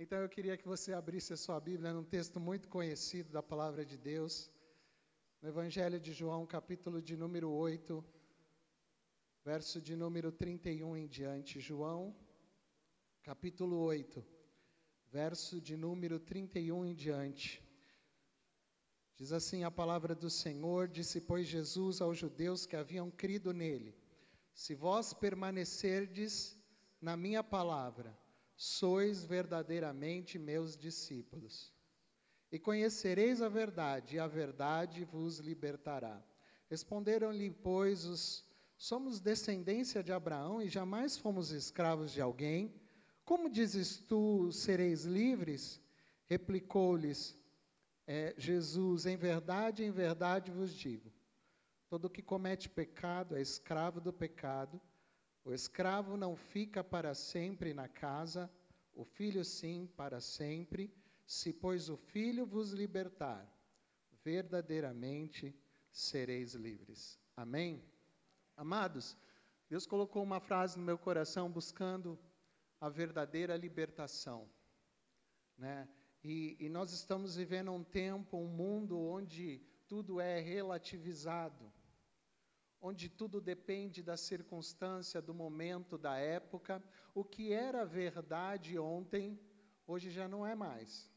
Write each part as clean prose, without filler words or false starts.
Então eu queria que você abrisse a sua Bíblia num texto muito conhecido da Palavra de Deus, no Evangelho de João, capítulo de número 8, verso de número 31 em diante. João, capítulo 8, verso de número 31 em diante. Diz assim a palavra do Senhor: disse, pois, Jesus aos judeus que haviam crido nele: se vós permanecerdes na minha palavra, sois verdadeiramente meus discípulos. E conhecereis a verdade, e a verdade vos libertará. Responderam-lhe, pois, somos descendência de Abraão e jamais fomos escravos de alguém. Como dizes tu, sereis livres? Replicou-lhes Jesus, em verdade vos digo, todo que comete pecado é escravo do pecado. O escravo não fica para sempre na casa, o filho sim para sempre. Se, pois, o filho vos libertar, verdadeiramente sereis livres. Amém? Amados, Deus colocou uma frase no meu coração buscando a verdadeira libertação, né? E nós estamos vivendo um tempo, um mundo onde tudo é relativizado, onde tudo depende da circunstância, do momento, da época. O que era verdade ontem, hoje já não é mais.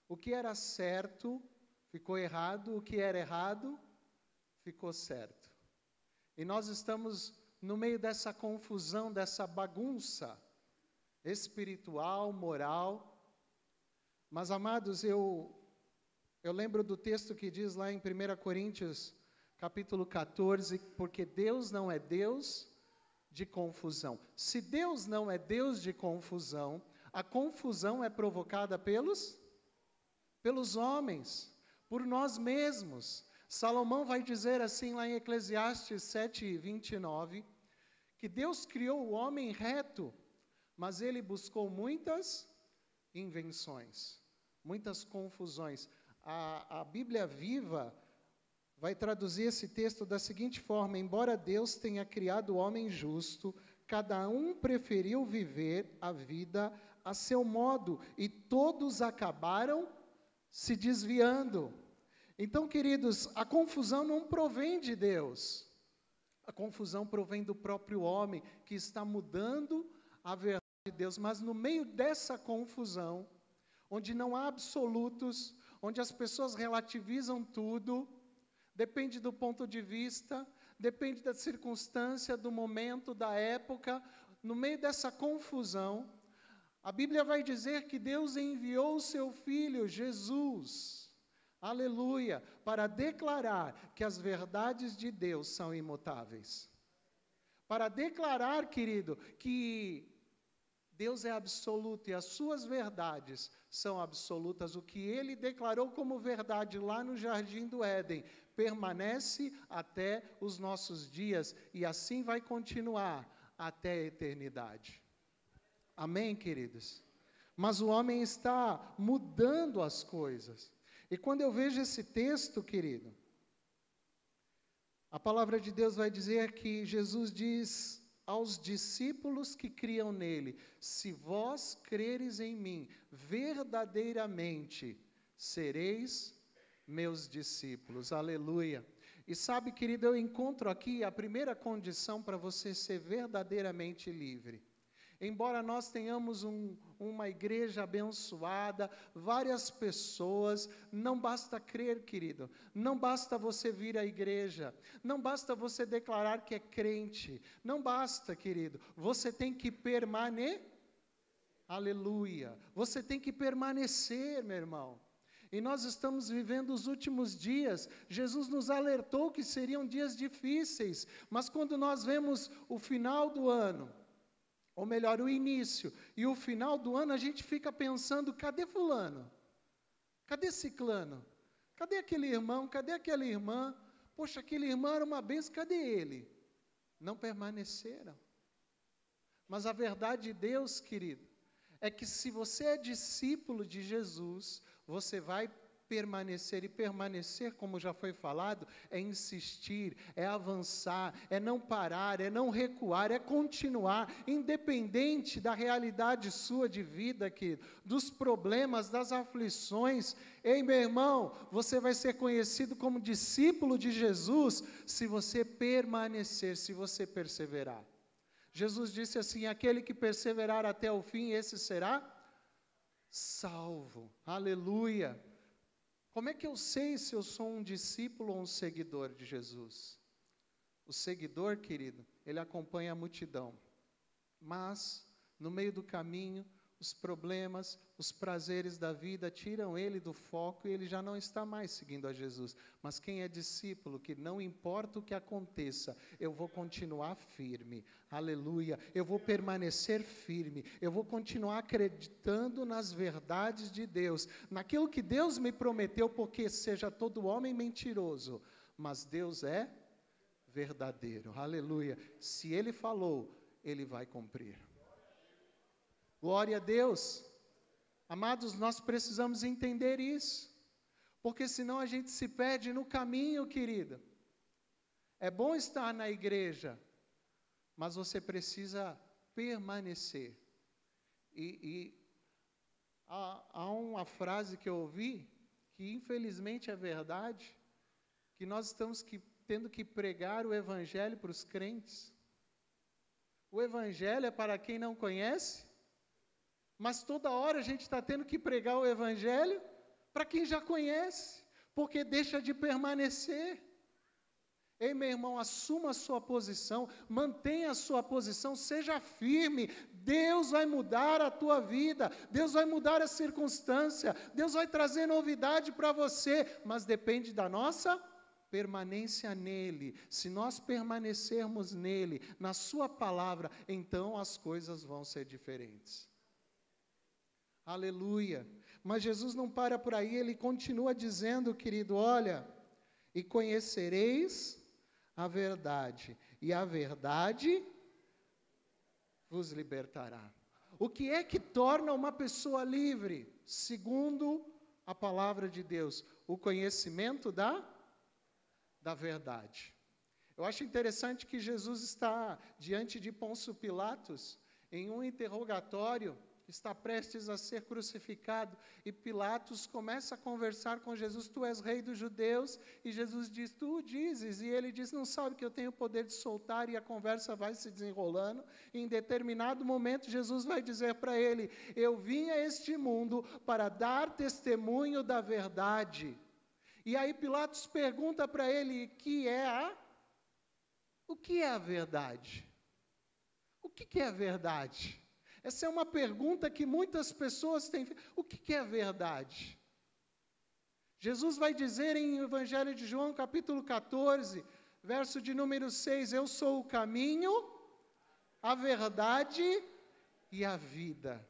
O que era certo, ficou errado. O que era errado, ficou certo. E nós estamos no meio dessa confusão, dessa bagunça espiritual, moral. Mas, amados, eu lembro do texto que diz lá em 1 Coríntios, capítulo 14, porque Deus não é Deus de confusão. Se Deus não é Deus de confusão, a confusão é provocada pelos homens, por nós mesmos. Salomão vai dizer assim lá em Eclesiastes 7:29, que Deus criou o homem reto, mas ele buscou muitas invenções, muitas confusões. A Bíblia Viva vai traduzir esse texto da seguinte forma: embora Deus tenha criado o homem justo, cada um preferiu viver a vida a seu modo, e todos acabaram se desviando. Então, queridos, a confusão não provém de Deus. A confusão provém do próprio homem, que está mudando a verdade de Deus. Mas no meio dessa confusão, onde não há absolutos, onde as pessoas relativizam tudo, depende do ponto de vista, depende da circunstância, do momento, da época. No meio dessa confusão, a Bíblia vai dizer que Deus enviou o seu Filho, Jesus, aleluia, para declarar que as verdades de Deus são imutáveis. Para declarar, querido, que Deus é absoluto e as suas verdades são absolutas. O que Ele declarou como verdade lá no Jardim do Éden permanece até os nossos dias, e assim vai continuar até a eternidade. Amém, queridos? Mas o homem está mudando as coisas. E quando eu vejo esse texto, querido, a palavra de Deus vai dizer que Jesus diz aos discípulos que criam nele: se vós creres em mim, verdadeiramente sereis meus discípulos. Aleluia. E sabe, querido, eu encontro aqui a primeira condição para você ser verdadeiramente livre. Embora nós tenhamos uma igreja abençoada, várias pessoas, não basta crer, querido, não basta você vir à igreja, não basta você declarar que é crente, não basta, querido, você tem que aleluia, você tem que permanecer, meu irmão. E nós estamos vivendo os últimos dias. Jesus nos alertou que seriam dias difíceis, mas quando nós vemos o final do ano, ou melhor, o início e o final do ano, a gente fica pensando: cadê fulano? Cadê ciclano? Cadê aquele irmão? Cadê aquela irmã? Poxa, aquele irmão era uma bênção, cadê ele? Não permaneceram. Mas a verdade de Deus, querido, é que se você é discípulo de Jesus, você vai permanecer. E permanecer, como já foi falado, é insistir, é avançar, é não parar, é não recuar, é continuar, independente da realidade sua de vida, dos problemas, das aflições. Ei, meu irmão, você vai ser conhecido como discípulo de Jesus se você permanecer, se você perseverar. Jesus disse assim: aquele que perseverar até o fim, esse será salvo. Aleluia! Como é que eu sei se eu sou um discípulo ou um seguidor de Jesus? O seguidor, querido, ele acompanha a multidão. Mas, no meio do caminho, os problemas, os prazeres da vida tiram ele do foco e ele já não está mais seguindo a Jesus. Mas quem é discípulo, que não importa o que aconteça, eu vou continuar firme. Aleluia. Eu vou permanecer firme. Eu vou continuar acreditando nas verdades de Deus, naquilo que Deus me prometeu, porque seja todo homem mentiroso, mas Deus é verdadeiro. Aleluia. Se Ele falou, Ele vai cumprir. Glória a Deus. Amados, nós precisamos entender isso, porque senão a gente se perde no caminho, querida. É bom estar na igreja, mas você precisa permanecer. E há uma frase que eu ouvi, que infelizmente é verdade, que nós estamos tendo que pregar o Evangelho para os crentes. O Evangelho é para quem não conhece, mas toda hora a gente está tendo que pregar o Evangelho para quem já conhece, porque deixa de permanecer. Ei, meu irmão, assuma a sua posição, mantenha a sua posição, seja firme. Deus vai mudar a tua vida, Deus vai mudar a circunstância, Deus vai trazer novidade para você, mas depende da nossa permanência nele. Se nós permanecermos nele, na sua palavra, então as coisas vão ser diferentes. Aleluia. Mas Jesus não para por aí, ele continua dizendo, querido, olha, e conhecereis a verdade, e a verdade vos libertará. O que é que torna uma pessoa livre? Segundo a palavra de Deus, o conhecimento da verdade. Eu acho interessante que Jesus está diante de Pôncio Pilatos, em um interrogatório, está prestes a ser crucificado, e Pilatos começa a conversar com Jesus: tu és rei dos judeus? E Jesus diz: tu o dizes. E ele diz: não sabe que eu tenho o poder de soltar? E a conversa vai se desenrolando, e em determinado momento Jesus vai dizer para ele: eu vim a este mundo para dar testemunho da verdade. E aí Pilatos pergunta para ele: o que é a verdade? O que é a verdade? Essa é uma pergunta que muitas pessoas têm feito. O que é a verdade? Jesus vai dizer em Evangelho de João, capítulo 14, verso de número 6, eu sou o caminho, a verdade e a vida.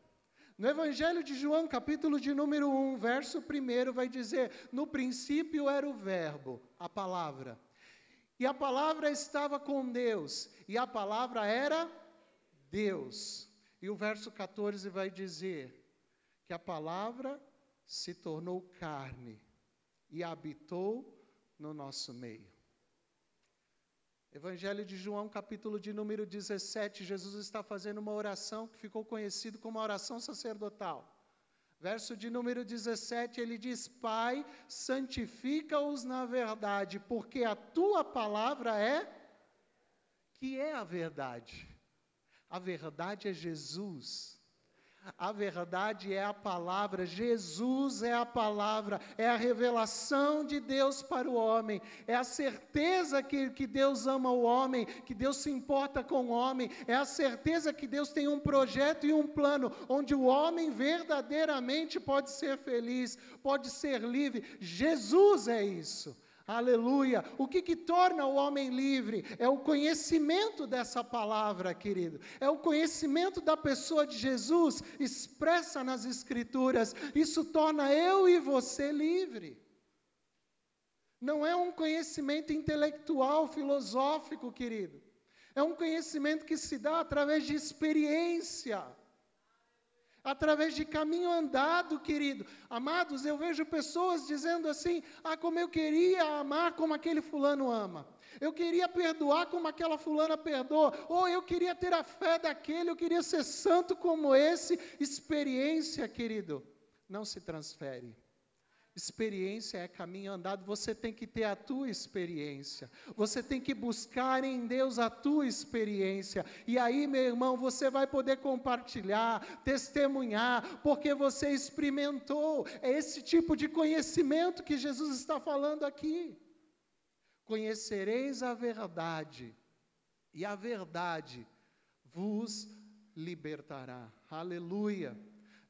No Evangelho de João, capítulo de número 1, verso 1, vai dizer, no princípio era o verbo, a palavra. E a palavra estava com Deus, e a palavra era Deus. E o verso 14 vai dizer que a palavra se tornou carne e habitou no nosso meio. Evangelho de João, capítulo de número 17, Jesus está fazendo uma oração que ficou conhecida como a oração sacerdotal. Verso de número 17, ele diz: Pai, santifica-os na verdade, porque a tua palavra que é a verdade. A verdade é Jesus. A verdade é a palavra. Jesus é a palavra. É a revelação de Deus para o homem. É a certeza que Deus ama o homem, que Deus se importa com o homem. É a certeza que Deus tem um projeto e um plano, onde o homem verdadeiramente pode ser feliz, pode ser livre. Jesus é isso. Aleluia! O que torna o homem livre? É o conhecimento dessa palavra, querido. É o conhecimento da pessoa de Jesus expressa nas Escrituras. Isso torna eu e você livre. Não é um conhecimento intelectual, filosófico, querido. É um conhecimento que se dá através de experiência. através de caminho andado, querido. Amados, eu vejo pessoas dizendo assim: ah, como eu queria amar como aquele fulano ama. Eu queria perdoar como aquela fulana perdoa. Ou eu queria ter a fé daquele, eu queria ser santo como esse. Experiência, querido, não se transfere. Experiência é caminho andado, você tem que ter a tua experiência, você tem que buscar em Deus a tua experiência, e aí, meu irmão, você vai poder compartilhar, testemunhar, porque você experimentou. É esse tipo de conhecimento que Jesus está falando aqui. Conhecereis a verdade, e a verdade vos libertará. Aleluia!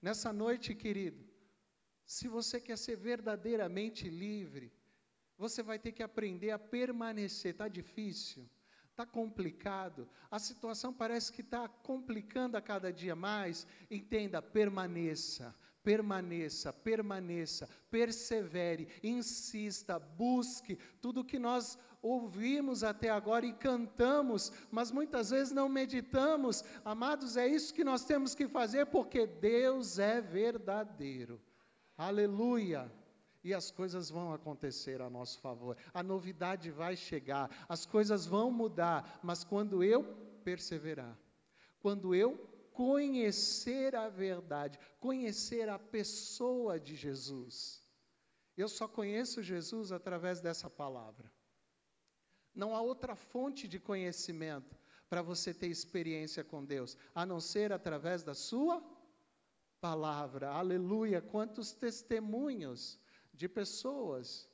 Nessa noite, querido, se você quer ser verdadeiramente livre, você vai ter que aprender a permanecer. Está difícil, está complicado, a situação parece que está complicando a cada dia mais. Entenda, permaneça, permaneça, permaneça, persevere, insista, busque tudo que nós ouvimos até agora e cantamos, mas muitas vezes não meditamos. Amados, é isso que nós temos que fazer, porque Deus é verdadeiro. Aleluia! E as coisas vão acontecer a nosso favor, a novidade vai chegar, as coisas vão mudar, mas quando eu perseverar, quando eu conhecer a verdade, conhecer a pessoa de Jesus. Eu só conheço Jesus através dessa palavra. Não há outra fonte de conhecimento para você ter experiência com Deus, a não ser através da sua palavra. Aleluia! Quantos testemunhos de pessoas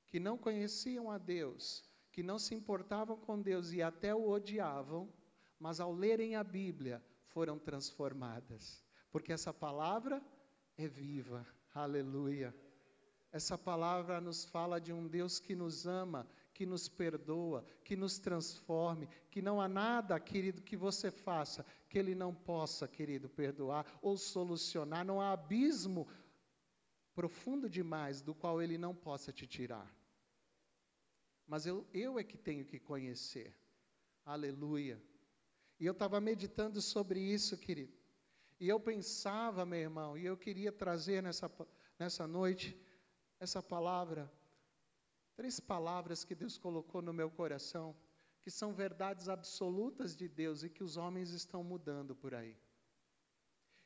que não conheciam a Deus, que não se importavam com Deus e até o odiavam, mas ao lerem a Bíblia foram transformadas, porque essa palavra é viva. Aleluia! Essa palavra nos fala de um Deus que nos ama, que nos perdoa, que nos transforme, que não há nada, querido, que você faça, que Ele não possa, querido, perdoar ou solucionar. Não há abismo profundo demais do qual Ele não possa te tirar. Mas eu é que tenho que conhecer. Aleluia! E eu estava meditando sobre isso, querido. E eu pensava, meu irmão, e eu queria trazer nessa noite essa palavra, 3 palavras que Deus colocou no meu coração, que são verdades absolutas de Deus e que os homens estão mudando por aí.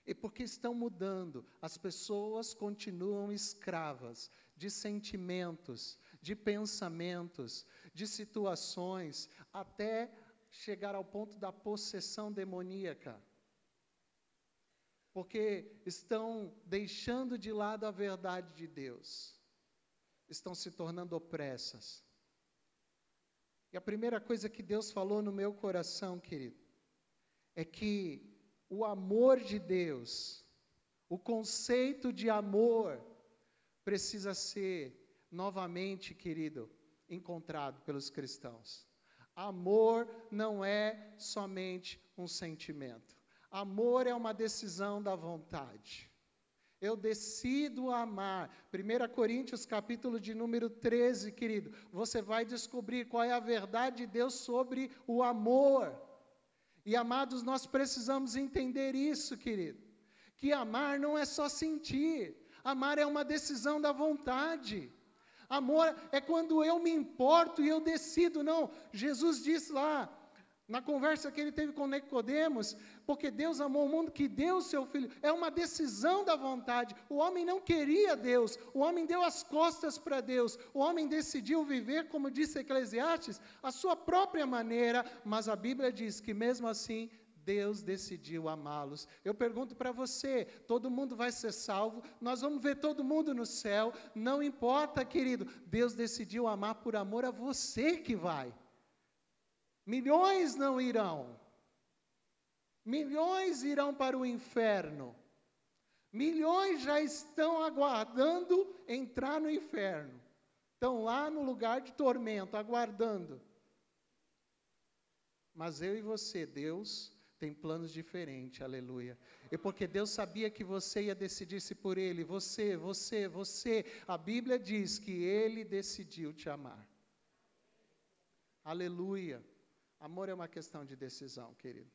E porque estão mudando, as pessoas continuam escravas de sentimentos, de pensamentos, de situações, até chegar ao ponto da possessão demoníaca. Porque estão deixando de lado a verdade de Deus. Estão se tornando opressas. E a primeira coisa que Deus falou no meu coração, querido, é que o amor de Deus, o conceito de amor, precisa ser novamente, querido, encontrado pelos cristãos. Amor não é somente um sentimento. Amor é uma decisão da vontade. Eu decido amar. 1 Coríntios, capítulo de número 13, querido. Você vai descobrir qual é a verdade de Deus sobre o amor. E, amados, nós precisamos entender isso, querido. Que amar não é só sentir. Amar é uma decisão da vontade. Amor é quando eu me importo e eu decido. Não, Jesus disse lá, na conversa que ele teve com Nicodemos, porque Deus amou o mundo que deu o seu Filho. É uma decisão da vontade. O homem não queria Deus, o homem deu as costas para Deus. O homem decidiu viver, como disse Eclesiastes, a sua própria maneira, mas a Bíblia diz que mesmo assim, Deus decidiu amá-los. Eu pergunto para você, todo mundo vai ser salvo, nós vamos ver todo mundo no céu, não importa, querido, Deus decidiu amar por amor a você que vai. Milhões não irão. Milhões irão para o inferno. Milhões já estão aguardando entrar no inferno. Estão lá no lugar de tormento, aguardando. Mas eu e você, Deus tem planos diferentes, aleluia. E porque Deus sabia que você ia decidir-se por Ele, você. A Bíblia diz que Ele decidiu te amar. Aleluia. Amor é uma questão de decisão, querido.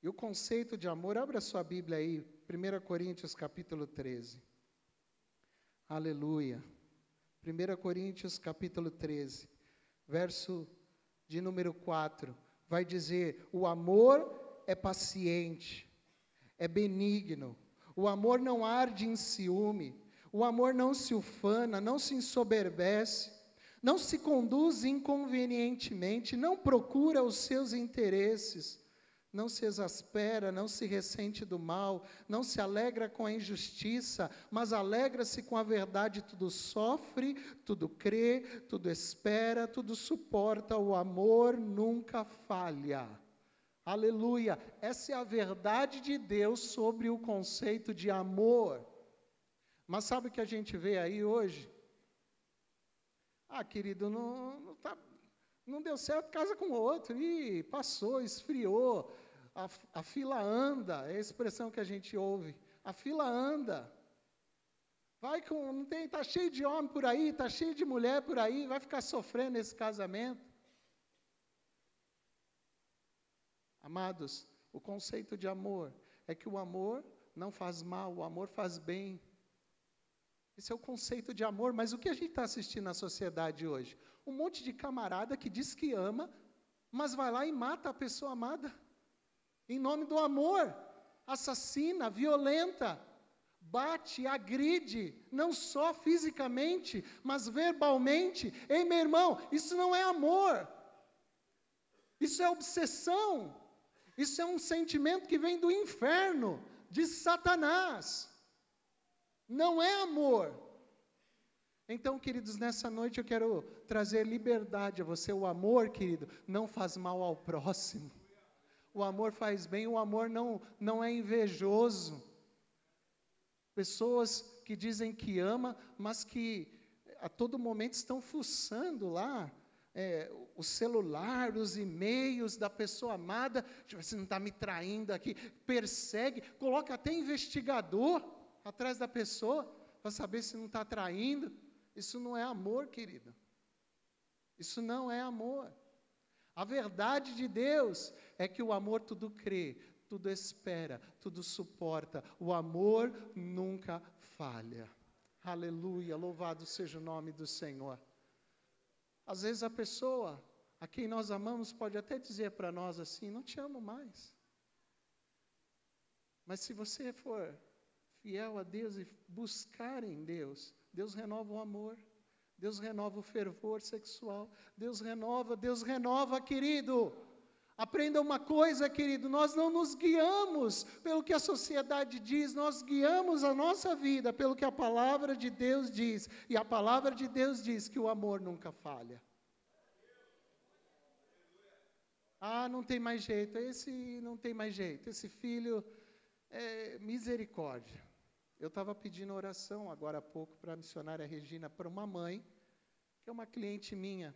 E o conceito de amor, abra sua Bíblia aí, 1 Coríntios capítulo 13. Aleluia. 1 Coríntios capítulo 13, verso de número 4, vai dizer: o amor é paciente, é benigno, o amor não arde em ciúme, o amor não se ufana, não se ensoberbece, não se conduz inconvenientemente, não procura os seus interesses, não se exaspera, não se ressente do mal, não se alegra com a injustiça, mas alegra-se com a verdade. Tudo sofre, tudo crê, tudo espera, tudo suporta. O amor nunca falha. Aleluia! Essa é a verdade de Deus sobre o conceito de amor. Mas sabe o que a gente vê aí hoje? Ah, querido, não deu certo, casa com outro. Ih, passou, esfriou. A fila anda, é a expressão que a gente ouve. A fila anda. Vai com, não tem, tá cheio de homem por aí, tá cheio de mulher por aí, vai ficar sofrendo esse casamento. Amados, o conceito de amor é que o amor não faz mal, o amor faz bem. Esse é o conceito de amor, mas o que a gente está assistindo na sociedade hoje? Um monte de camarada que diz que ama, mas vai lá e mata a pessoa amada. Em nome do amor, assassina, violenta, bate, agride, não só fisicamente, mas verbalmente. Ei, meu irmão, isso não é amor. Isso é obsessão. Isso é um sentimento que vem do inferno, de Satanás. Não é amor. Então, queridos, nessa noite eu quero trazer liberdade a você. O amor, querido, não faz mal ao próximo. O amor faz bem, o amor não é invejoso. Pessoas que dizem que ama, mas que a todo momento estão fuçando lá o celular, os e-mails da pessoa amada. Deixa eu ver se não está me traindo aqui. Persegue, coloca até investigador atrás da pessoa, para saber se não está traindo. Isso não é amor, querido. Isso não é amor. A verdade de Deus é que o amor tudo crê, tudo espera, tudo suporta. O amor nunca falha. Aleluia, louvado seja o nome do Senhor. Às vezes a pessoa a quem nós amamos pode até dizer para nós assim: não te amo mais. Mas se você for fiel a Deus e buscar em Deus, Deus renova o amor, Deus renova o fervor sexual, Deus renova, querido. Aprenda uma coisa, querido, nós não nos guiamos pelo que a sociedade diz, nós guiamos a nossa vida pelo que a palavra de Deus diz, e a palavra de Deus diz que o amor nunca falha. Ah, não tem mais jeito, esse não tem mais jeito, esse filho é misericórdia. Eu estava pedindo oração agora há pouco para a missionária Regina, para uma mãe, que é uma cliente minha,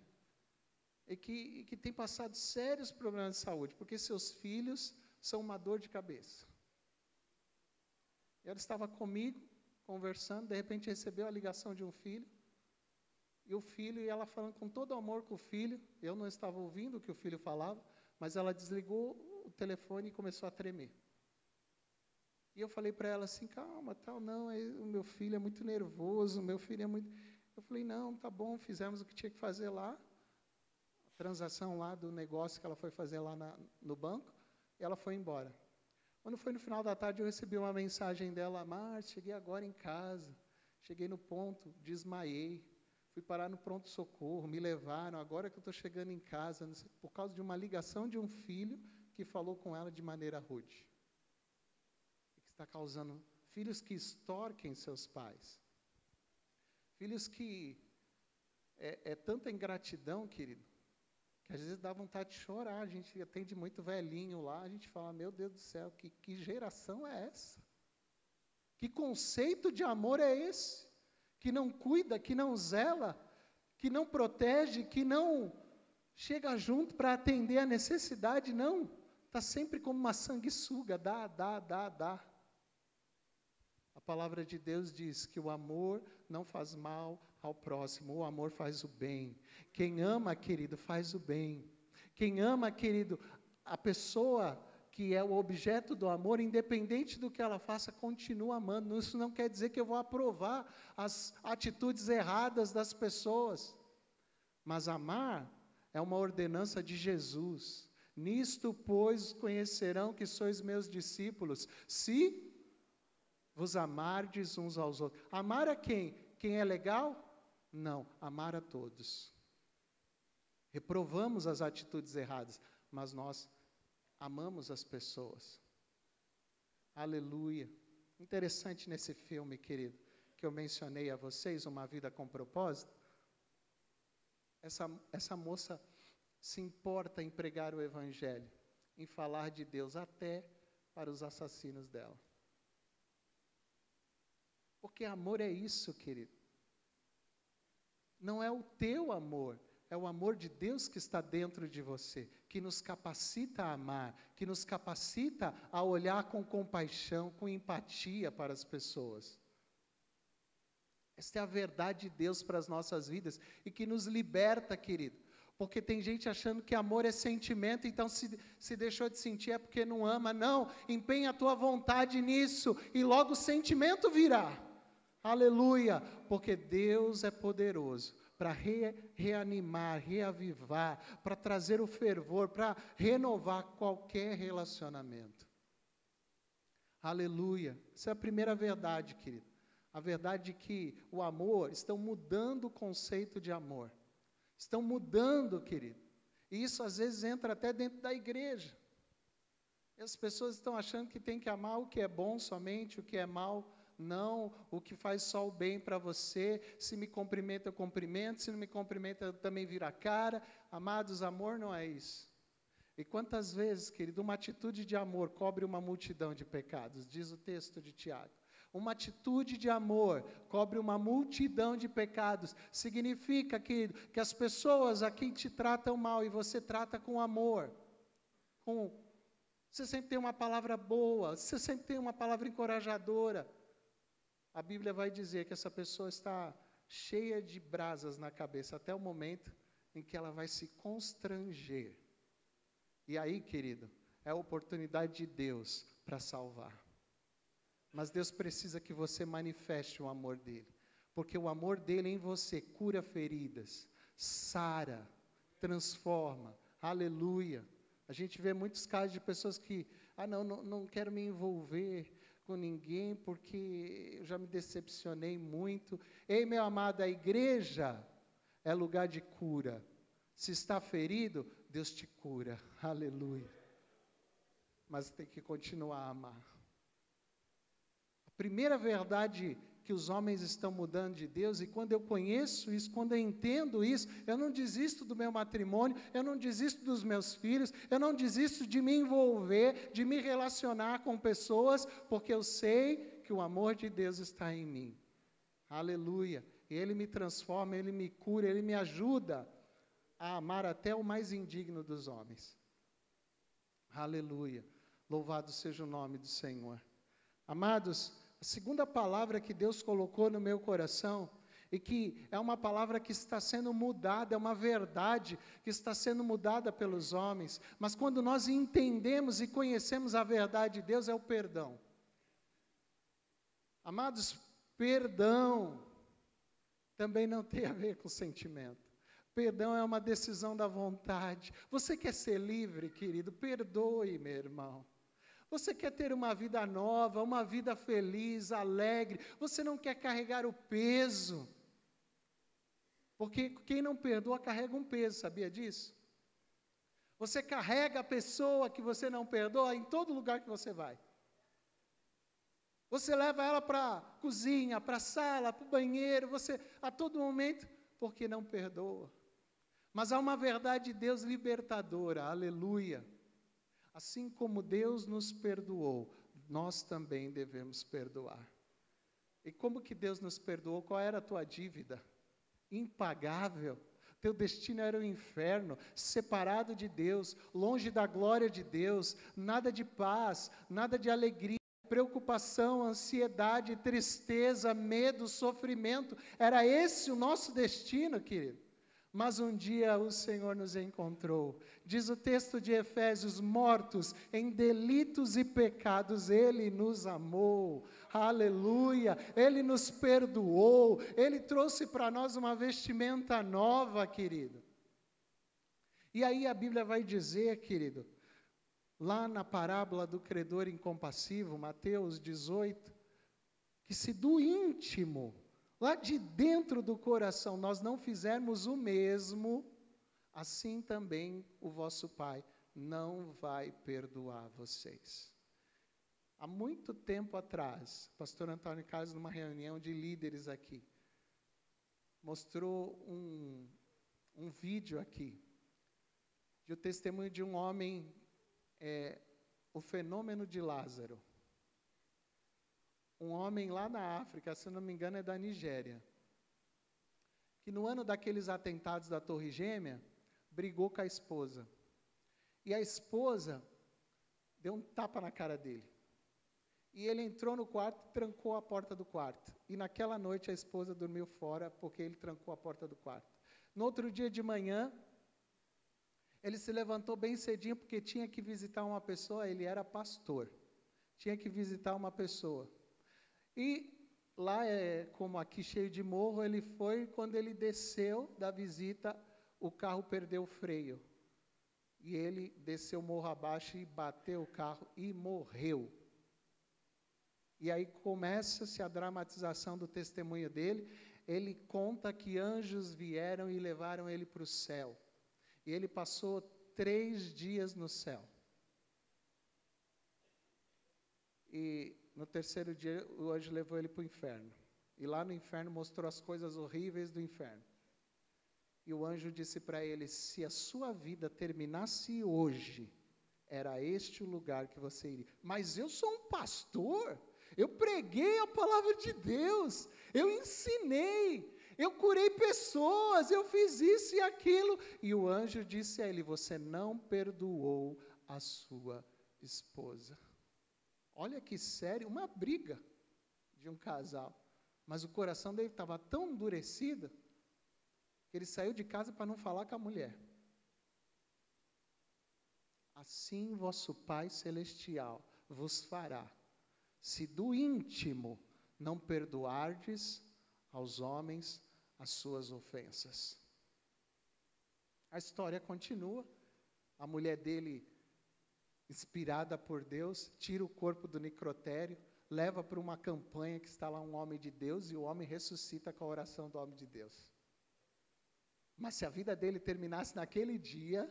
e que tem passado sérios problemas de saúde, porque seus filhos são uma dor de cabeça. Ela estava comigo, conversando, de repente recebeu a ligação de um filho, e ela falando com todo amor com o filho, eu não estava ouvindo o que o filho falava, mas ela desligou o telefone e começou a tremer. E eu falei para ela assim: calma, tal, não, o meu filho é muito nervoso, o meu filho é muito... Eu falei: não, tá bom, fizemos o que tinha que fazer lá, a transação lá do negócio que ela foi fazer lá no banco, e ela foi embora. Quando foi no final da tarde, eu recebi uma mensagem dela: Márcia, cheguei agora em casa, cheguei no ponto, desmaiei, fui parar no pronto-socorro, me levaram, agora que eu estou chegando em casa, por causa de uma ligação de um filho que falou com ela de maneira rude. Está causando filhos que extorquem seus pais. Filhos que é tanta ingratidão, querido, que às vezes dá vontade de chorar. A gente atende muito velhinho lá, a gente fala: meu Deus do céu, que geração é essa? Que conceito de amor é esse? Que não cuida, que não zela, que não protege, que não chega junto para atender a necessidade, não. Está sempre como uma sanguessuga, dá. A palavra de Deus diz que o amor não faz mal ao próximo, o amor faz o bem. Quem ama, querido, faz o bem. Quem ama, querido, a pessoa que é o objeto do amor, independente do que ela faça, continua amando. Isso não quer dizer que eu vou aprovar as atitudes erradas das pessoas. Mas amar é uma ordenança de Jesus. Nisto, pois, conhecerão que sois meus discípulos, se vos amardes uns aos outros. Amar a quem? Quem é legal? Não, amar a todos. Reprovamos as atitudes erradas, mas nós amamos as pessoas. Aleluia. Interessante nesse filme, querido, que eu mencionei a vocês, Uma Vida com Propósito. Essa moça se importa em pregar o Evangelho, em falar de Deus até para os assassinos dela. Porque amor é isso, querido. Não é o teu amor, é o amor de Deus que está dentro de você, que nos capacita a amar, que nos capacita a olhar com compaixão, com empatia para as pessoas. Esta é a verdade de Deus para as nossas vidas e que nos liberta, querido. Porque tem gente achando que amor é sentimento, então se deixou de sentir é porque não ama. Não, empenha a tua vontade nisso e logo o sentimento virá. Aleluia, porque Deus é poderoso para reanimar, reavivar, para trazer o fervor, para renovar qualquer relacionamento. Aleluia, essa é a primeira verdade, querido. A verdade é que o amor, estão mudando o conceito de amor. Estão mudando, querido. E isso às vezes entra até dentro da igreja. E as pessoas estão achando que tem que amar o que é bom somente, o que é mal não, o que faz só o bem para você. Se me cumprimenta, eu cumprimento. Se não me cumprimenta, eu também viro a cara. Amados, amor não é isso. E quantas vezes, querido, uma atitude de amor cobre uma multidão de pecados, diz o texto de Tiago. Uma atitude de amor cobre uma multidão de pecados. Significa, querido, que as pessoas a quem te tratam mal e você trata com amor. Você sempre tem uma palavra boa, você sempre tem uma palavra encorajadora. A Bíblia vai dizer que essa pessoa está cheia de brasas na cabeça até o momento em que ela vai se constranger. E aí, querido, é a oportunidade de Deus para salvar. Mas Deus precisa que você manifeste o amor dele. Porque o amor dele em você cura feridas, sara, transforma. Aleluia. A gente vê muitos casos de pessoas que, não quero me envolver com ninguém porque eu já me decepcionei muito. Ei, meu amado, a igreja é lugar de cura. Se está ferido, Deus te cura. Aleluia. Mas tem que continuar a amar. Primeira verdade que os homens estão mudando de Deus, e quando eu conheço isso, quando eu entendo isso, eu não desisto do meu matrimônio, eu não desisto dos meus filhos, eu não desisto de me envolver, de me relacionar com pessoas, porque eu sei que o amor de Deus está em mim. Aleluia. Ele me transforma, Ele me cura, Ele me ajuda a amar até o mais indigno dos homens. Aleluia. Louvado seja o nome do Senhor. Amados, a segunda palavra que Deus colocou no meu coração, e que é uma palavra que está sendo mudada, é uma verdade que está sendo mudada pelos homens, mas quando nós entendemos e conhecemos a verdade de Deus, é o perdão. Amados, perdão também não tem a ver com sentimento. Perdão é uma decisão da vontade. Você quer ser livre, querido? Perdoe, meu irmão. Você quer ter uma vida nova, uma vida feliz, alegre. Você não quer carregar o peso. Porque quem não perdoa carrega um peso, sabia disso? Você carrega a pessoa que você não perdoa em todo lugar que você vai. Você leva ela para a cozinha, para a sala, para o banheiro, você a todo momento, porque não perdoa. Mas há uma verdade de Deus libertadora, aleluia. Assim como Deus nos perdoou, nós também devemos perdoar. E como que Deus nos perdoou? Qual era a tua dívida? Impagável. Teu destino era o inferno, separado de Deus, longe da glória de Deus, nada de paz, nada de alegria, preocupação, ansiedade, tristeza, medo, sofrimento. Era esse o nosso destino, querido. Mas um dia o Senhor nos encontrou. Diz o texto de Efésios, mortos em delitos e pecados, Ele nos amou. Aleluia! Ele nos perdoou. Ele trouxe para nós uma vestimenta nova, querido. E aí a Bíblia vai dizer, querido, lá na parábola do credor incompassivo, Mateus 18, que se do íntimo, lá de dentro do coração, nós não fizermos o mesmo, assim também o vosso Pai não vai perdoar vocês. Há muito tempo atrás, o pastor Antônio Carlos, numa reunião de líderes aqui, mostrou um vídeo aqui, de o testemunho de um homem, o fenômeno de Lázaro. Um homem lá na África, se não me engano é da Nigéria, que no ano daqueles atentados da Torre Gêmea, brigou com a esposa. E a esposa deu um tapa na cara dele. E ele entrou no quarto e trancou a porta do quarto. E naquela noite a esposa dormiu fora porque ele trancou a porta do quarto. No outro dia de manhã, ele se levantou bem cedinho porque tinha que visitar uma pessoa, ele era pastor. Tinha que visitar uma pessoa. E lá, como aqui cheio de morro, ele foi, quando ele desceu da visita, o carro perdeu o freio. E ele desceu morro abaixo e bateu o carro e morreu. E aí começa-se a dramatização do testemunho dele. Ele conta que anjos vieram e levaram ele para o céu. E ele passou 3 dias no céu. E no terceiro dia, o anjo levou ele para o inferno. E lá no inferno mostrou as coisas horríveis do inferno. E o anjo disse para ele, se a sua vida terminasse hoje, era este o lugar que você iria. Mas eu sou um pastor, eu preguei a palavra de Deus, eu ensinei, eu curei pessoas, eu fiz isso e aquilo. E o anjo disse a ele, você não perdoou a sua esposa. Olha que sério, uma briga de um casal. Mas o coração dele estava tão endurecido, que ele saiu de casa para não falar com a mulher. Assim vosso Pai Celestial vos fará, se do íntimo não perdoardes aos homens as suas ofensas. A história continua. A mulher dele, inspirada por Deus, tira o corpo do necrotério, leva para uma campanha que está lá um homem de Deus, e o homem ressuscita com a oração do homem de Deus. Mas se a vida dele terminasse naquele dia,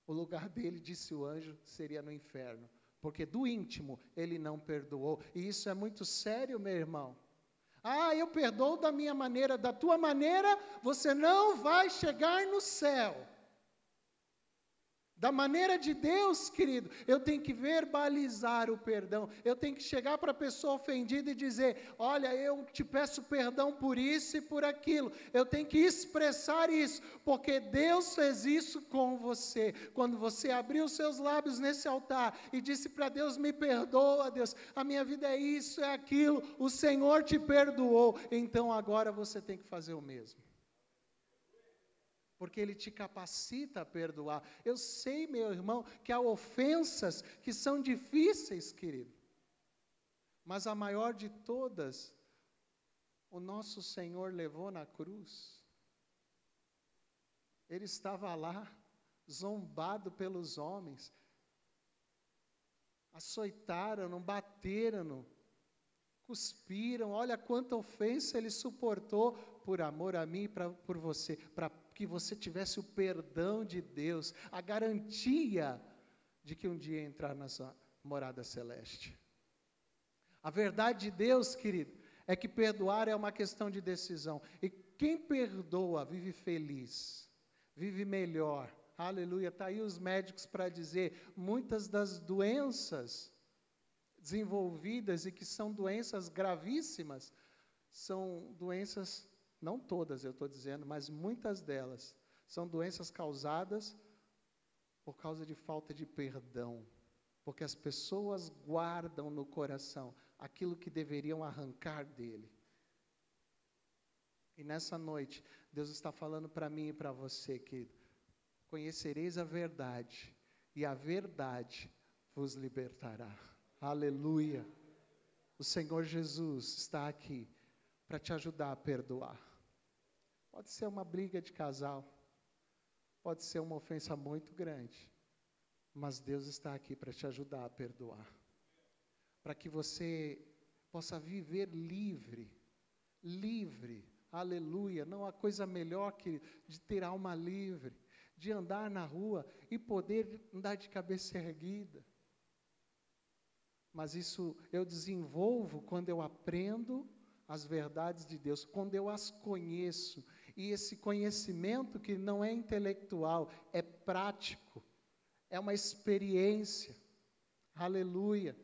o lugar dele, disse o anjo, seria no inferno. Porque do íntimo ele não perdoou. E isso é muito sério, meu irmão. Ah, eu perdoo da minha maneira, da tua maneira, você não vai chegar no céu. Da maneira de Deus, querido, eu tenho que verbalizar o perdão. Eu tenho que chegar para a pessoa ofendida e dizer, olha, eu te peço perdão por isso e por aquilo. Eu tenho que expressar isso, porque Deus fez isso com você. Quando você abriu os seus lábios nesse altar e disse para Deus, me perdoa, Deus, a minha vida é isso, é aquilo, o Senhor te perdoou. Então agora você tem que fazer o mesmo. Porque Ele te capacita a perdoar. Eu sei, meu irmão, que há ofensas que são difíceis, querido. Mas a maior de todas, o nosso Senhor levou na cruz. Ele estava lá, zombado pelos homens. Açoitaram-no, bateram-no, cuspiram. Olha quanta ofensa Ele suportou por amor a mim e por você, para que você tivesse o perdão de Deus, a garantia de que um dia entrar na sua morada celeste. A verdade de Deus, querido, é que perdoar é uma questão de decisão. E quem perdoa vive feliz, vive melhor. Aleluia, está aí os médicos para dizer, muitas das doenças desenvolvidas e que são doenças gravíssimas, são doenças, não todas eu estou dizendo, mas muitas delas, são doenças causadas por causa de falta de perdão. Porque as pessoas guardam no coração aquilo que deveriam arrancar dele. E nessa noite, Deus está falando para mim e para você, querido. Conhecereis a verdade, e a verdade vos libertará. Aleluia. O Senhor Jesus está aqui para te ajudar a perdoar. Pode ser uma briga de casal, pode ser uma ofensa muito grande, mas Deus está aqui para te ajudar a perdoar. Para que você possa viver livre, aleluia. Não há coisa melhor que de ter alma livre, de andar na rua e poder andar de cabeça erguida. Mas isso eu desenvolvo quando eu aprendo as verdades de Deus, quando eu as conheço. E esse conhecimento que não é intelectual, é prático, é uma experiência. Aleluia.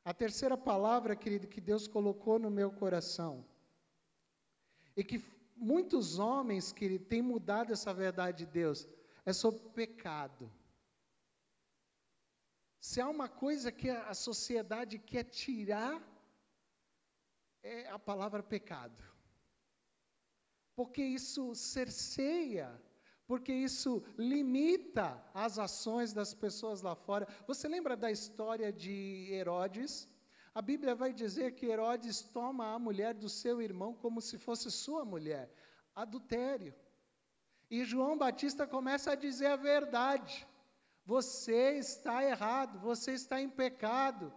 A terceira palavra, querido, que Deus colocou no meu coração, e que muitos homens, querido, têm mudado essa verdade de Deus, é sobre pecado. Se há uma coisa que a sociedade quer tirar, é a palavra pecado. Porque isso cerceia, porque isso limita as ações das pessoas lá fora. Você lembra da história de Herodes? A Bíblia vai dizer que Herodes toma a mulher do seu irmão como se fosse sua mulher. Adultério. E João Batista começa a dizer a verdade. Você está errado, você está em pecado.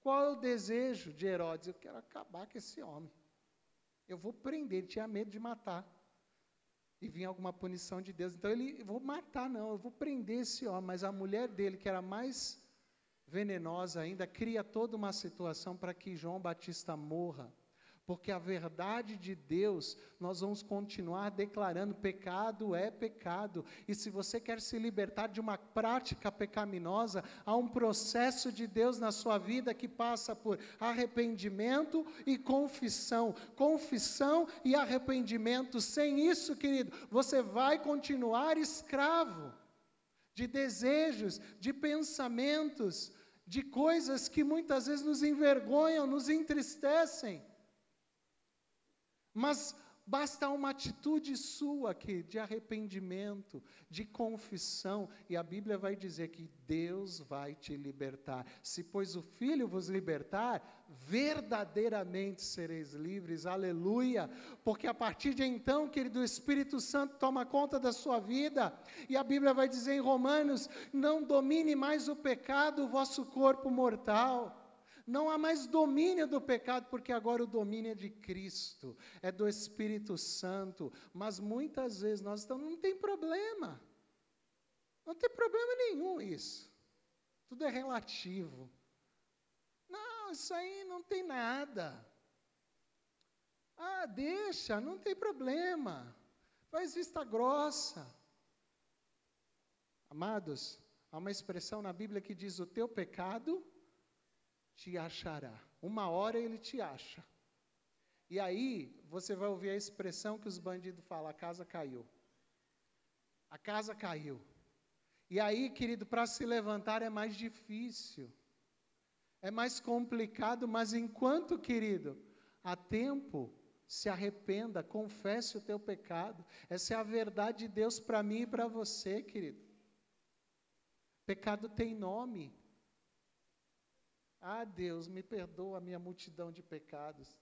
Qual é o desejo de Herodes? Eu quero acabar com esse homem. Eu vou prender, ele tinha medo de matar. E vinha alguma punição de Deus. Então eu vou matar não, eu vou prender esse homem. Mas a mulher dele, que era mais venenosa ainda, cria toda uma situação para que João Batista morra. Porque a verdade de Deus, nós vamos continuar declarando, pecado é pecado. E se você quer se libertar de uma prática pecaminosa, há um processo de Deus na sua vida que passa por arrependimento e confissão. Confissão e arrependimento. Sem isso, querido, você vai continuar escravo de desejos, de pensamentos, de coisas que muitas vezes nos envergonham, nos entristecem. Mas basta uma atitude sua aqui, de arrependimento, de confissão, e a Bíblia vai dizer que Deus vai te libertar. Se, pois, o Filho vos libertar, verdadeiramente sereis livres, aleluia, porque a partir de então, querido, o Espírito Santo toma conta da sua vida, e a Bíblia vai dizer em Romanos, não domine mais o pecado, o vosso corpo mortal. Não há mais domínio do pecado, porque agora o domínio é de Cristo, é do Espírito Santo. Mas muitas vezes nós estamos, não tem problema. Não tem problema nenhum isso. Tudo é relativo. Não, isso aí não tem nada. Ah, deixa, não tem problema. Faz vista grossa. Amados, há uma expressão na Bíblia que diz, o teu pecado te achará. Uma hora ele te acha. E aí, você vai ouvir a expressão que os bandidos falam, a casa caiu. A casa caiu. E aí, querido, para se levantar é mais difícil. É mais complicado, mas enquanto, querido, há tempo, se arrependa, confesse o teu pecado. Essa é a verdade de Deus para mim e para você, querido. Pecado tem nome. Ah, Deus, me perdoa a minha multidão de pecados.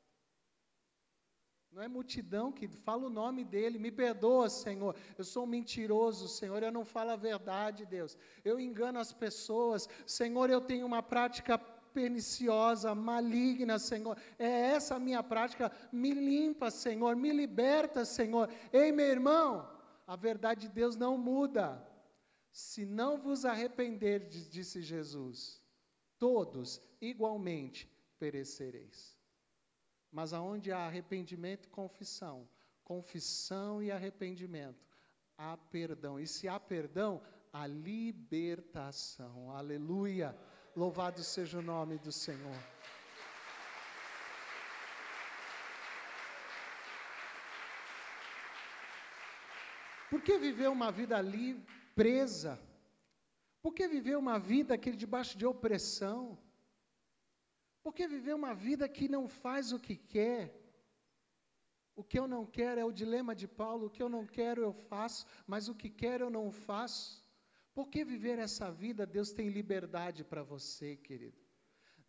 Não é multidão que fala o nome dele, me perdoa, Senhor. Eu sou um mentiroso, Senhor, eu não falo a verdade, Deus. Eu engano as pessoas, Senhor, eu tenho uma prática perniciosa, maligna, Senhor. É essa a minha prática, me limpa, Senhor, me liberta, Senhor. Ei, meu irmão, a verdade de Deus não muda. Se não vos arrependerdes, disse Jesus, todos igualmente perecereis. Mas aonde há arrependimento e confissão, confissão e arrependimento, há perdão. E se há perdão, há libertação. Aleluia! Louvado seja o nome do Senhor. Por que viver uma vida livre, presa? Por que viver uma vida que debaixo de opressão? Por que viver uma vida que não faz o que quer? O que eu não quero é o dilema de Paulo, o que eu não quero eu faço, mas o que quero eu não faço. Por que viver essa vida? Deus tem liberdade para você, querido.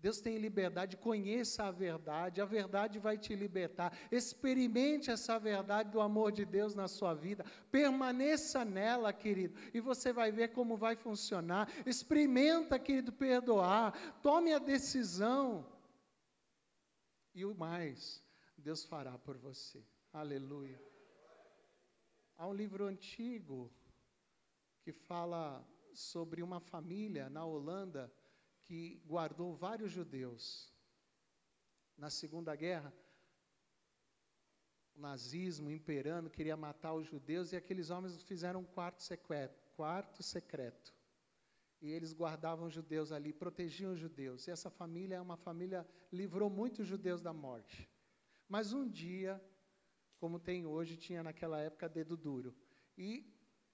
Deus tem liberdade, conheça a verdade vai te libertar. Experimente essa verdade do amor de Deus na sua vida, permaneça nela, querido, e você vai ver como vai funcionar. Experimenta, querido, perdoar, tome a decisão, e o mais, Deus fará por você. Aleluia. Há um livro antigo que fala sobre uma família na Holanda que guardou vários judeus. Na Segunda Guerra, o nazismo imperando queria matar os judeus e aqueles homens fizeram um quarto secreto. E eles guardavam os judeus ali, protegiam os judeus. E essa família é uma família, livrou muitos judeus da morte. Mas um dia, como tem hoje, tinha naquela época dedo duro. E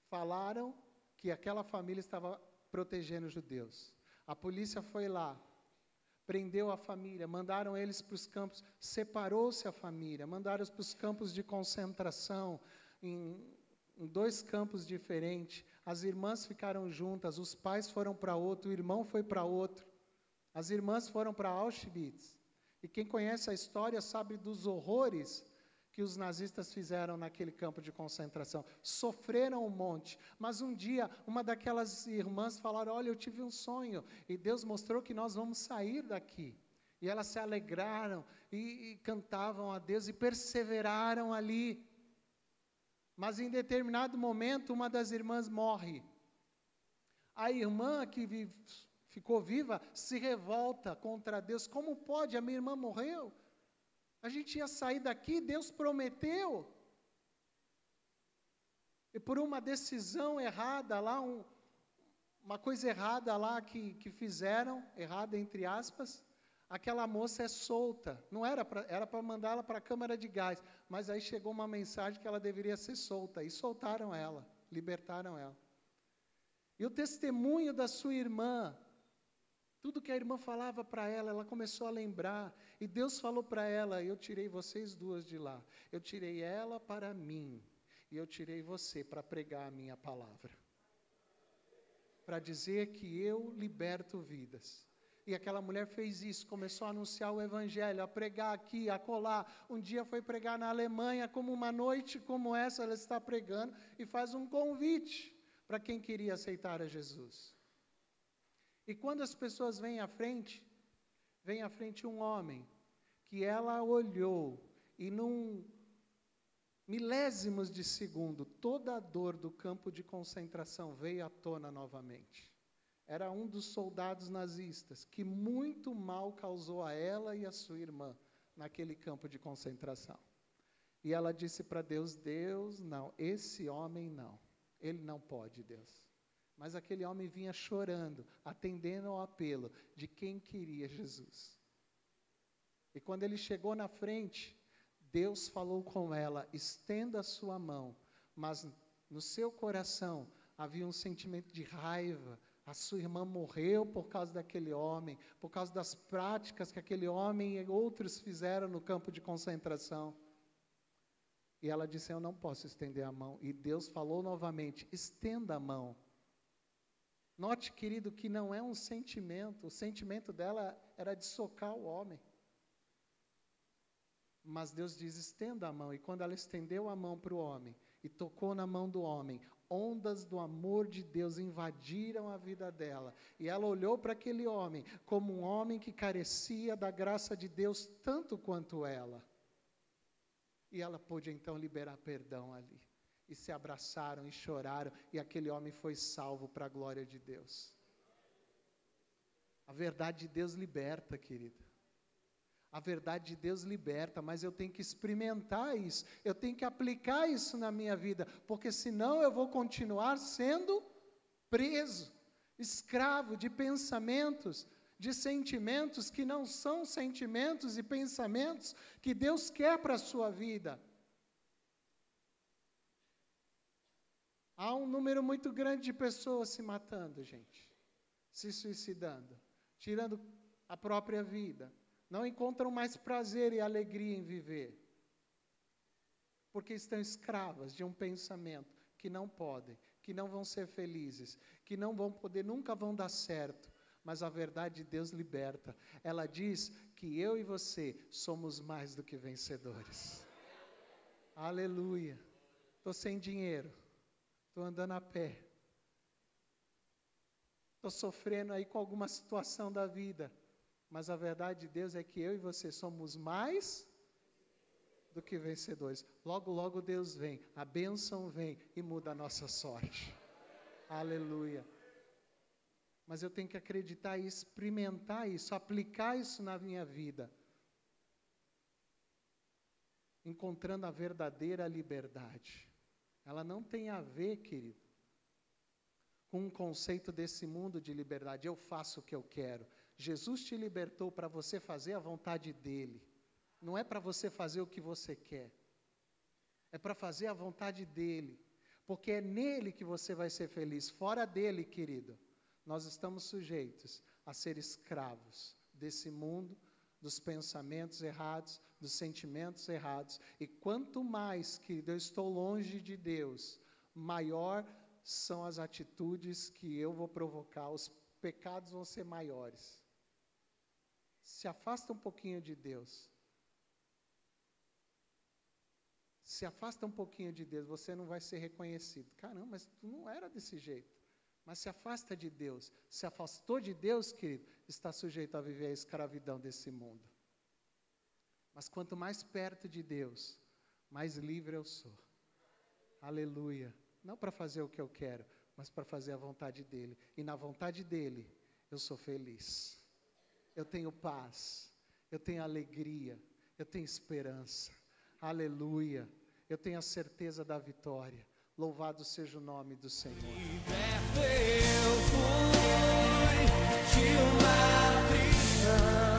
falaram que aquela família estava protegendo os judeus. A polícia foi lá, prendeu a família, mandaram eles para os campos, separou-se a família, mandaram-os para os campos de concentração, em 2 campos diferentes. As irmãs ficaram juntas, os pais foram para outro, o irmão foi para outro. As irmãs foram para Auschwitz. E quem conhece a história sabe dos horrores que os nazistas fizeram naquele campo de concentração. Sofreram um monte. Mas um dia, uma daquelas irmãs falaram, olha, eu tive um sonho, e Deus mostrou que nós vamos sair daqui. E elas se alegraram, e cantavam a Deus, e perseveraram ali. Mas em determinado momento, uma das irmãs morre. A irmã que ficou viva se revolta contra Deus. Como pode? A minha irmã morreu. A gente ia sair daqui, Deus prometeu. E por uma decisão errada lá, uma coisa errada lá que fizeram, errada entre aspas, aquela moça é solta. Não era para mandá-la para a câmara de gás, mas aí chegou uma mensagem que ela deveria ser solta, e soltaram ela, libertaram ela. E o testemunho da sua irmã, tudo que a irmã falava para ela, ela começou a lembrar. E Deus falou para ela, eu tirei vocês 2 de lá. Eu tirei ela para mim. E eu tirei você para pregar a minha palavra. Para dizer que eu liberto vidas. E aquela mulher fez isso, começou a anunciar o evangelho, a pregar aqui, a colar. Um dia foi pregar na Alemanha, como uma noite como essa, ela está pregando e faz um convite para quem queria aceitar a Jesus. E quando as pessoas vêm à frente um homem, que ela olhou, e num milésimos de segundo, toda a dor do campo de concentração veio à tona novamente. Era um dos soldados nazistas, que muito mal causou a ela e a sua irmã, naquele campo de concentração. E ela disse para Deus, Deus, não, esse homem não, ele não pode, Deus. Mas aquele homem vinha chorando, atendendo ao apelo de quem queria Jesus. E quando ele chegou na frente, Deus falou com ela, estenda a sua mão. Mas no seu coração havia um sentimento de raiva. A sua irmã morreu por causa daquele homem, por causa das práticas que aquele homem e outros fizeram no campo de concentração. E ela disse, eu não posso estender a mão. E Deus falou novamente, estenda a mão. Note, querido, que não é um sentimento. O sentimento dela era de socar o homem. Mas Deus diz, estenda a mão. E quando ela estendeu a mão para o homem e tocou na mão do homem, ondas do amor de Deus invadiram a vida dela. E ela olhou para aquele homem como um homem que carecia da graça de Deus tanto quanto ela. E ela pôde então liberar perdão ali. E se abraçaram e choraram, e aquele homem foi salvo para a glória de Deus. A verdade de Deus liberta, querida. A verdade de Deus liberta, mas eu tenho que experimentar isso, eu tenho que aplicar isso na minha vida, porque senão eu vou continuar sendo preso, escravo de pensamentos, de sentimentos que não são sentimentos e pensamentos que Deus quer para a sua vida. Há um número muito grande de pessoas se matando, gente, se suicidando, tirando a própria vida. Não encontram mais prazer e alegria em viver. porque estão escravas de um pensamento que não podem, que não vão ser felizes, que não vão poder, nunca vão dar certo. Mas a verdade de Deus liberta. Ela diz que eu e você somos mais do que vencedores. Aleluia. Estou sem dinheiro, estou andando a pé, estou sofrendo aí com alguma situação da vida, mas a verdade de Deus é que eu e você somos mais do que vencedores. Logo, logo Deus vem, a bênção vem e muda a nossa sorte. Aleluia. Mas eu tenho que acreditar e experimentar isso, aplicar isso na minha vida, encontrando a verdadeira liberdade. Ela não tem a ver, querido, com um conceito desse mundo de liberdade. Eu faço o que eu quero. Jesus te libertou para você fazer a vontade dEle. Não é para você fazer o que você quer. É para fazer a vontade dEle. Porque é nele que você vai ser feliz. Fora dele, querido, nós estamos sujeitos a ser escravos desse mundo, dos pensamentos errados, dos sentimentos errados. E quanto mais, querido, eu estou longe de Deus, maior são as atitudes que eu vou provocar, os pecados vão ser maiores. Se afasta um pouquinho de Deus. Se afasta um pouquinho de Deus, você não vai ser reconhecido. Caramba, mas tu não era desse jeito. Mas se afasta de Deus. Se afastou de Deus, querido, está sujeito a viver a escravidão desse mundo. Mas quanto mais perto de Deus, mais livre eu sou. Aleluia. Não para fazer o que eu quero, mas para fazer a vontade dEle. E na vontade dEle, eu sou feliz. Eu tenho paz. Eu tenho alegria. Eu tenho esperança. Aleluia. Eu tenho a certeza da vitória. Louvado seja o nome do Senhor. Eu fui de uma prisão.